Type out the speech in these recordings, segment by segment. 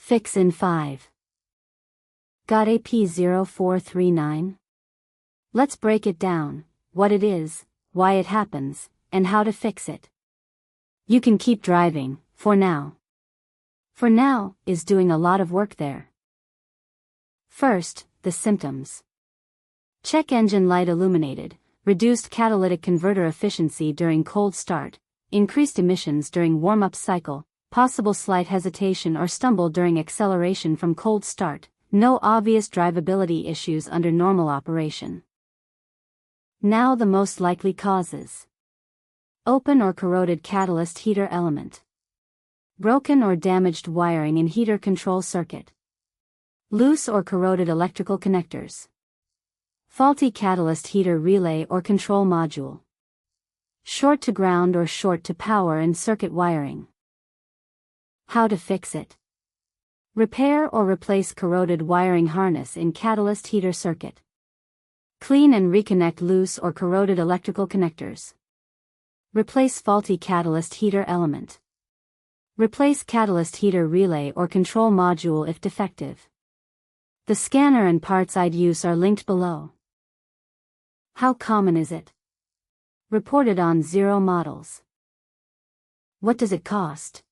Fix in 5. Got a P0439? Let's break it down, what it is, why it happens, and how to fix it. You can keep driving, for now. For now is doing a lot of work there. First, the symptoms. Check engine light illuminated, reduced catalytic converter efficiency during cold start, increased emissions during warm-up cycle, possible slight hesitation or stumble during acceleration from cold start, no obvious drivability issues under normal operation. Now the most likely causes. Open or corroded catalyst heater element. Broken or damaged wiring in heater control circuit. Loose or corroded electrical connectors. Faulty catalyst heater relay or control module. Short to ground or short to power and circuit wiring. How to fix it. Repair or replace corroded wiring harness in catalyst heater circuit. Clean and reconnect loose or corroded electrical connectors. Replace faulty catalyst heater element. Replace catalyst heater relay or control module if defective. The scanner and parts I'd use are linked below. How common is it? Reported on 0 models. What does it cost?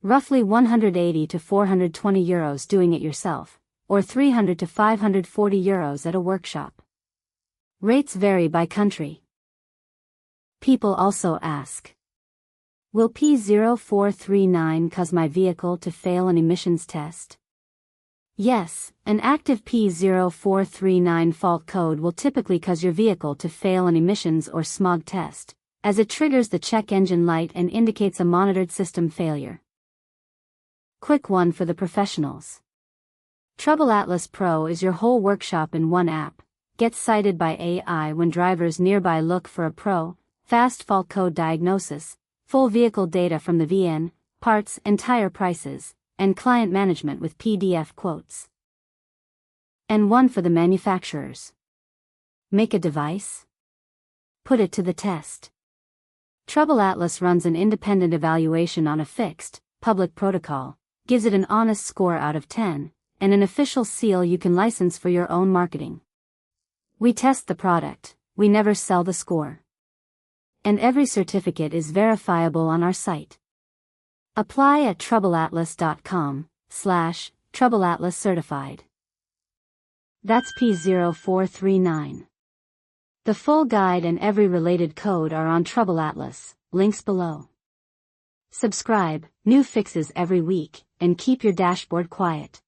Roughly 180 to 420 euros doing it yourself, or 300 to 540 euros at a workshop. Rates vary by country. People also ask, will P0439 cause my vehicle to fail an emissions test? Yes, an active P0439 fault code will typically cause your vehicle to fail an emissions or smog test, as it triggers the check engine light and indicates a monitored system failure. Quick one for the professionals. TroubleAtlas Pro is your whole workshop in one app. Gets cited by AI when drivers nearby look for a pro, fast fault code diagnosis, full vehicle data from the VN, parts and tire prices, and client management with PDF quotes. And one for the manufacturers. Make a device? Put it to the test. TroubleAtlas runs an independent evaluation on a fixed, public protocol, gives it an honest score out of 10, and an official seal you can license for your own marketing. We test the product, we never sell the score. And every certificate is verifiable on our site. Apply at troubleatlas.com/TroubleAtlas certified. That's P0439. The full guide and every related code are on TroubleAtlas, links below. Subscribe, new fixes every week, and keep your dashboard quiet.